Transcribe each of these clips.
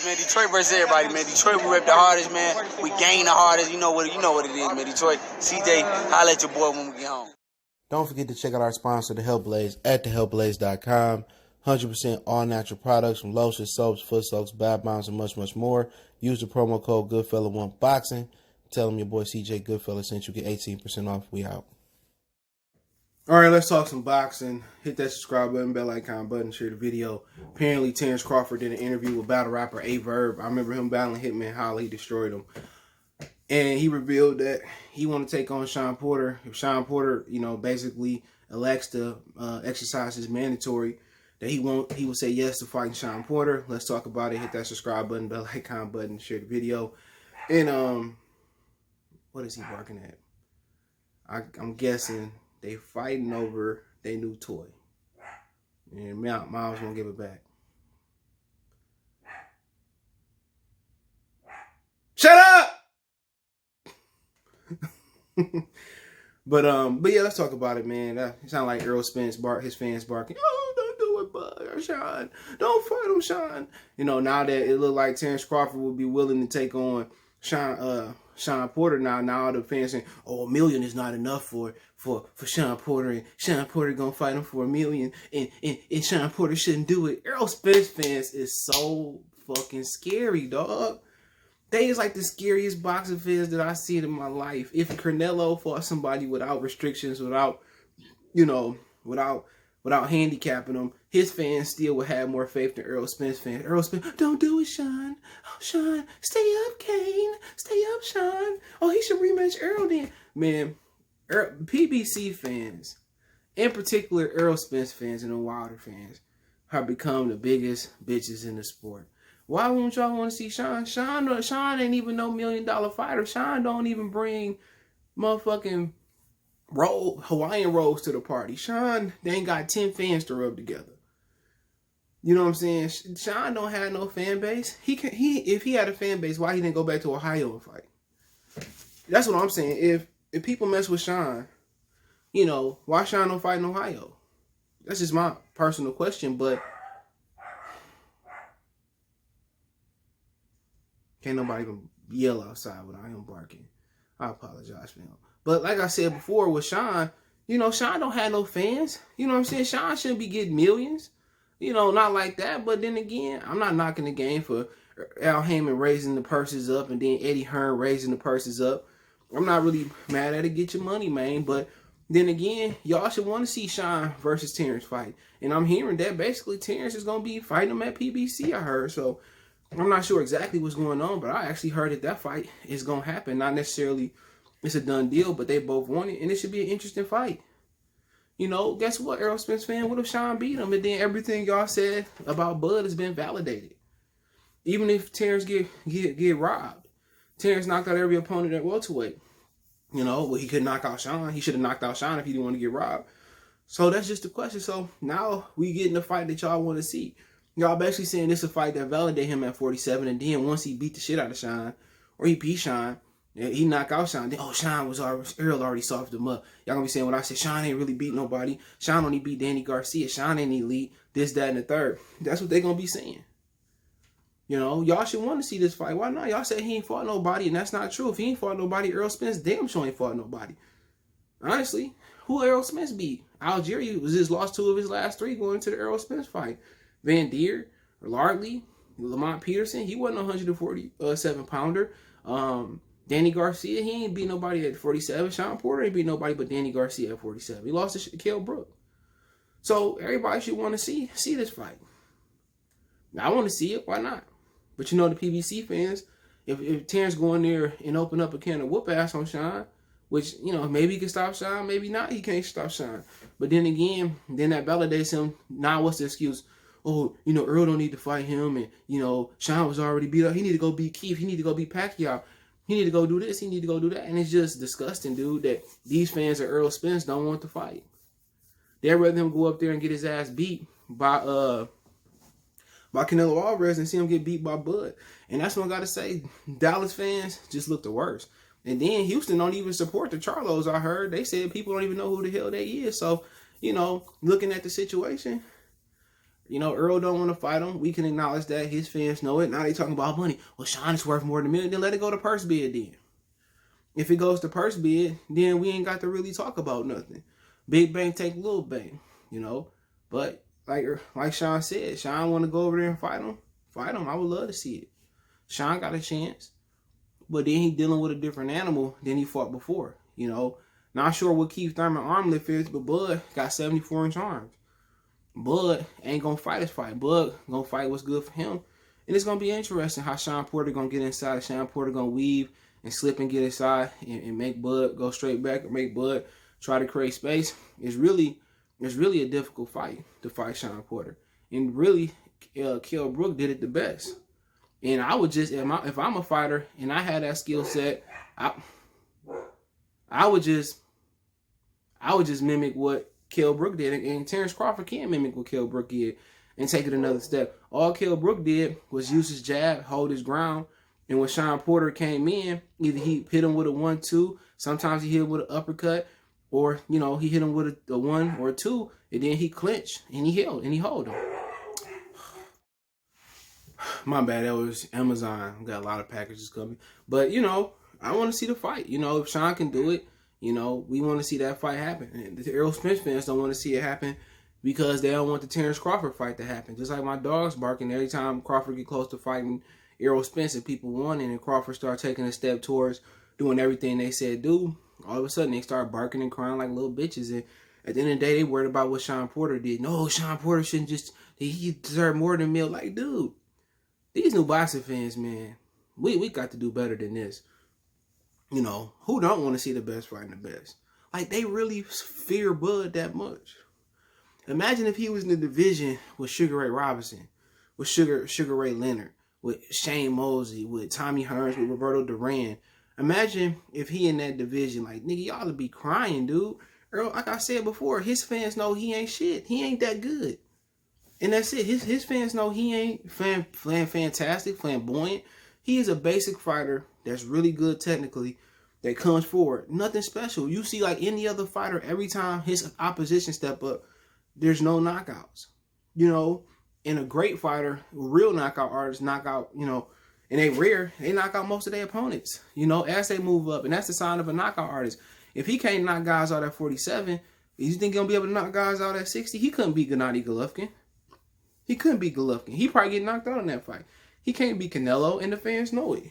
man. Detroit versus everybody, man. Detroit, we rep the hardest, man. We gain the hardest. You know what it is, man. Detroit, CJ, holla at your boy when we get home. Don't forget to check out our sponsor, The Health Blaze, at thehealthblaze.com. 100% all natural products from lotions, soaps, foot soaks, bath bombs, and much, much more. Use the promo code Goodfella1Boxing. Tell them your boy CJ Goodfella sent you. Get 18% off. We out. All right, let's talk some boxing. Hit that subscribe button, bell icon button, share the video. Apparently, Terence Crawford did an interview with battle rapper A-Verb. I remember him battling Hitman Holla. He destroyed him. And he revealed that he want to take on Shawn Porter. If Shawn Porter, basically elects to exercise his mandatory, that he will say yes to fighting Shawn Porter. Let's talk about it. Hit that subscribe button, bell icon button, share the video. And what is he barking at? I'm guessing they fighting over their new toy. And Miles gonna give it back. Shut up! But yeah, let's talk about it, man. It sound like Errol Spence his fans barking, "Oh, don't do it, bud, Shawn. Don't fight him, Shawn." Now that it looked like Terence Crawford would be willing to take on Shawn Porter. Now the fans saying, "Oh, $1 million is not enough for Shawn Porter, and Shawn Porter gonna fight him for $1 million, and Shawn Porter shouldn't do it." Errol Spence fans is so fucking scary, dog. They is like the scariest boxing fans that I seen in my life. If Canelo fought somebody without restrictions, without handicapping them, his fans still would have more faith than Errol Spence fans. Errol Spence, "Don't do it, Shawn. Oh, Shawn, stay up, Kane. Stay up, Shawn. Oh, he should rematch Errol then." Man, PBC fans, in particular Errol Spence fans and the Wilder fans, have become the biggest bitches in the sport. Why won't y'all want to see Shawn? Shawn ain't even no $1 million fighter. Shawn don't even bring motherfucking Hawaiian rolls to the party. Shawn, they ain't got 10 fans to rub together. You know what I'm saying? Shawn don't have no fan base. If he had a fan base, why he didn't go back to Ohio and fight? That's what I'm saying. If people mess with Shawn, why Shawn don't fight in Ohio? That's just my personal question, but can't nobody even yell outside without him barking. I apologize for him. But like I said before with Shawn, Shawn don't have no fans. You know what I'm saying? Shawn shouldn't be getting millions. Not like that. But then again, I'm not knocking the game for Al Heyman raising the purses up and then Eddie Hearn raising the purses up. I'm not really mad at it. Get your money, man. But then again, y'all should want to see Shawn versus Terence fight. And I'm hearing that basically Terence is going to be fighting him at PBC, I heard. So I'm not sure exactly what's going on, but I actually heard that fight is going to happen. Not necessarily it's a done deal, but they both want it, and it should be an interesting fight. Guess what, Errol Spence fan? What if Shawn beat him? And then everything y'all said about Bud has been validated. Even if Terence get robbed, Terence knocked out every opponent at welterweight. He could knock out Shawn. He should have knocked out Shawn if he didn't want to get robbed. So that's just the question. So now we get in the fight that y'all want to see. Y'all basically saying this is a fight that validate him at 47, and then once he beat the shit out of Shawn, or he beat Shawn, he knocked out Shawn, then Errol already softened him up. Y'all gonna be saying when I said Shawn ain't really beat nobody, Shawn only beat Danny Garcia, Shawn ain't elite, this, that, and the third. That's what they gonna be saying. Y'all should want to see this fight. Why not? Y'all said he ain't fought nobody, and that's not true. If he ain't fought nobody, Errol Spence damn sure ain't fought nobody. Honestly, who Errol Spence beat? Algeria was his lost 2 of his last 3 going to the Errol Spence fight. Van Deer, Lardley, Lamont Peterson, he wasn't a 147-pounder. Danny Garcia, he ain't beat nobody at 47. Shawn Porter ain't beat nobody but Danny Garcia at 47. He lost to Kell Brook. So everybody should want to see this fight. Now, I want to see it. Why not? But the PBC fans, if Terence go in there and open up a can of whoop ass on Shawn, which, maybe he can stop Shawn, maybe not, he can't stop Shawn. But then again, that validates him. Now what's the excuse? Oh, Earl don't need to fight him, and, Shawn was already beat up. He need to go beat Keith. He need to go beat Pacquiao. He need to go do this. He need to go do that. And it's just disgusting, dude, that these fans of Errol Spence don't want to fight. They'd rather him go up there and get his ass beat by Canelo Alvarez and see him get beat by Bud. And that's what I got to say. Dallas fans just look the worst. And then Houston don't even support the Charlos, I heard. They said people don't even know who the hell they is. So, looking at the situation, You know, Errol don't want to fight him. We can acknowledge that. His fans know it. Now they talking about money. Well, Shawn is worth more than $1 million. Then let it go to purse bid then. If it goes to purse bid, then we ain't got to really talk about nothing. Big bang take little bang, you know. But like Shawn said, Shawn want to go over there and fight him. Fight him. I would love to see it. Shawn got a chance. But then he dealing with a different animal than he fought before, you know. Not sure what Keith Thurman arm lift is, but Bud got 74-inch arms. Bud ain't going to fight his fight. Bud going to fight what's good for him. And it's going to be interesting how Shawn Porter going to get inside. Shawn Porter going to weave and slip and get inside and make Bud go straight back or make Bud try to create space. It's really a difficult fight to fight Shawn Porter. And really, Kell Brook did it the best. And I would just, if I'm a fighter and I had that skill set, I would just mimic what Kell Brook did. And Terence Crawford can mimic what Kell Brook did and take it another step. All Kell Brook did was use his jab, hold his ground. And when Shawn Porter came in, either he hit him with a 1-2, sometimes he hit him with an uppercut, or, you know, he hit him with a 1 or a 2, and then he clinched and he held him. My bad, that was Amazon. Got a lot of packages coming. But, you know, I want to see the fight. You know, if Shawn can do it, you know, we want to see that fight happen. And the Errol Spence fans don't want to see it happen because they don't want the Terence Crawford fight to happen. Just like my dog's barking every time Crawford get close to fighting Errol Spence and people won, and Crawford start taking a step towards doing everything they said do. All of a sudden, they start barking and crying like little bitches. And at the end of the day, they worried about what Shawn Porter did. No, Shawn Porter shouldn't just, he deserved more than $1 million. Like, dude, these new boxing fans, man, we got to do better than this. You know, who don't want to see the best fighting the best? Like, they really fear Bud that much. Imagine if he was in the division with Sugar Ray Robinson, with Sugar Ray Leonard, with Shane Mosley, with Tommy Hearns, with Roberto Duran. Imagine if he in that division. Like, nigga, y'all to be crying, dude. Errol, like I said before, his fans know he ain't shit. He ain't that good. And that's it. His fans know he ain't fantastic, flamboyant. He is a basic fighter that's really good technically, that comes forward. Nothing special. You see, like any other fighter, every time his opposition step up, there's no knockouts. You know, and a great fighter, real knockout artists knock out, you know, and they rare, they knock out most of their opponents, you know, as they move up. And that's the sign of a knockout artist. If he can't knock guys out at 47, you think he's going to be able to knock guys out at 60? He couldn't beat Gennady Golovkin. He couldn't beat Golovkin. He probably get knocked out in that fight. He can't beat Canelo, and the fans know it.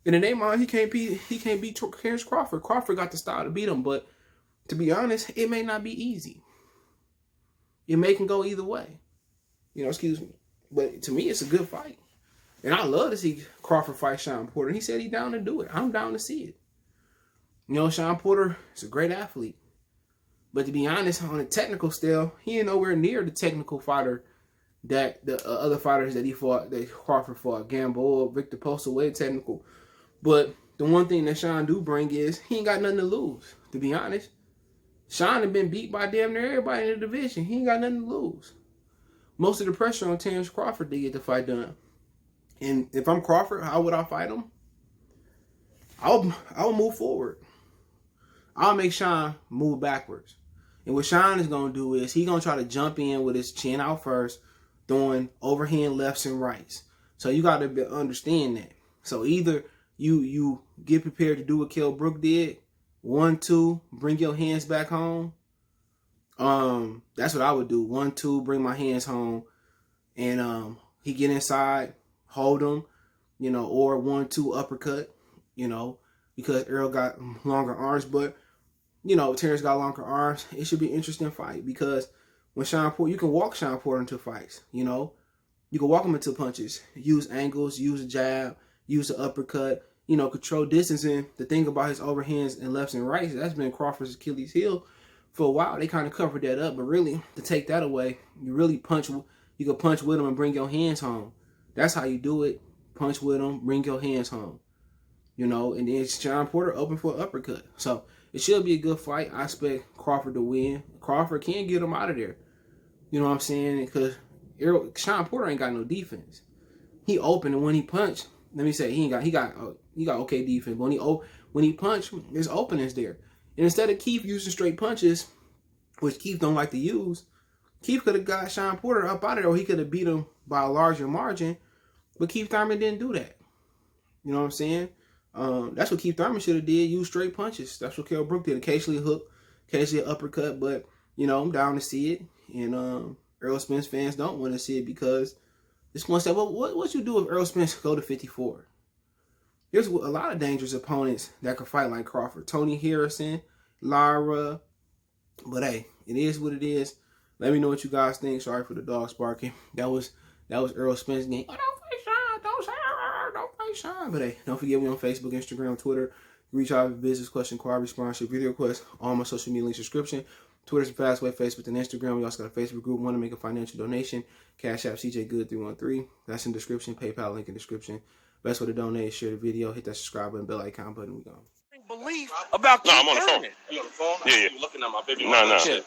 And in their mind, he can't beat Terence Crawford. Crawford got the style to beat him, but to be honest, it may not be easy. It may can go either way. You know, excuse me. But to me, it's a good fight. And I love to see Crawford fight Shawn Porter. And he said he's down to do it. I'm down to see it. You know, Shawn Porter is a great athlete. But to be honest, on a technical scale, he ain't nowhere near the technical fighter that the other fighters that he fought, that Crawford fought. Gamboa, Victor Posta, way technical. But the one thing that Shawn do bring is he ain't got nothing to lose. To be honest, Shawn had been beat by damn near everybody in the division. He ain't got nothing to lose. Most of the pressure on Terence Crawford to get the fight done. And if I'm Crawford, how would I fight him? I'll move forward. I'll make Shawn move backwards. And what Shawn is going to do is he's going to try to jump in with his chin out first, throwing overhand lefts and rights. So you got to understand that. So either you get prepared to do what Kell Brook did, 1-2, bring your hands back home. That's what I would do. 1-2, bring my hands home, and he get inside, hold him, you know, or 1-2 uppercut, you know, because Errol got longer arms, but you know, Terence got longer arms. It should be an interesting fight because when Shawn Porter, you can walk Shawn Porter into fights, you know. You can walk him into punches, use angles, use a jab, use an uppercut, you know, control distance. And the thing about his overhands and lefts and rights, that's been Crawford's Achilles heel for a while. They kind of covered that up, but really, to take that away, you really punch. You can punch with him and bring your hands home. That's how you do it. Punch with him, bring your hands home. You know, and then Shawn Porter open for an uppercut. So it should be a good fight. I expect Crawford to win. Crawford can get him out of there. You know what I'm saying? Because Shawn Porter ain't got no defense. He open, and when he punch, let me say he got okay defense. When he punch, there's openings there. And instead of Keith using straight punches, which Keith don't like to use, Keith could have got Shawn Porter up out of there, or he could have beat him by a larger margin, but Keith Thurman didn't do that. You know what I'm saying? That's what Keith Thurman should have did, use straight punches. That's what Kell Brook did. Occasionally a hook, occasionally an uppercut, but, you know, I'm down to see it. And Errol Spence fans don't want to see it because this one said, well, what you do if Errol Spence go to 54? There's a lot of dangerous opponents that could fight like Crawford. Tony Harrison, Lara. But hey, it is what it is. Let me know what you guys think. Sorry for the dogs barking. That was Errol Spence game. Oh, don't fight Shawn. Don't fight Shawn. But hey, don't forget me on Facebook, Instagram, Twitter. Reach out with business question, inquiry, sponsorship, video requests, all my social media links, subscription. Twitter's the fast way, Facebook and Instagram. We also got a Facebook group. Want to make a financial donation? Cash App CJ Good 313. That's in the description. PayPal link in the description. Best way to donate is share the video, hit that subscribe button, bell icon button. We go. Belief about I'm on the phone. You on the phone? Yeah. You looking at my baby? No, I ain't looking at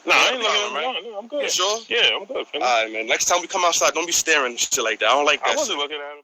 right? No, I'm good. You sure? Yeah, I'm good. All right, man. Next time we come outside, don't be staring and shit like that. I don't like that. I wasn't looking at him.